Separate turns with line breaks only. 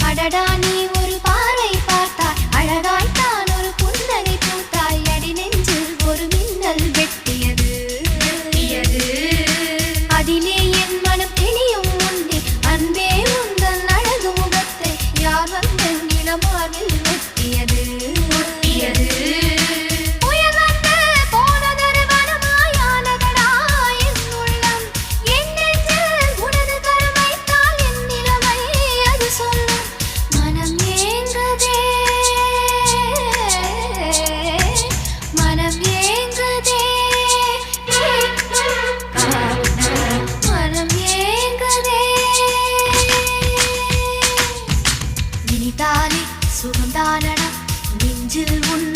அடடா நீ ஒரு பார்வை பார்த்தாய் அழகாய்த்தான் ஒரு புன்னகை பூத்தாய் அடி நெஞ்சில் ஒரு மின்னல் வெட்டியது அதிலே என் மனம் தெளியும் உண்டே அன்பே உந்தன் அழகு முகத்தை யார் வந்து நிலமாவில் ஒட்டியது சுகந்தானடா நெஞ்சில் உன்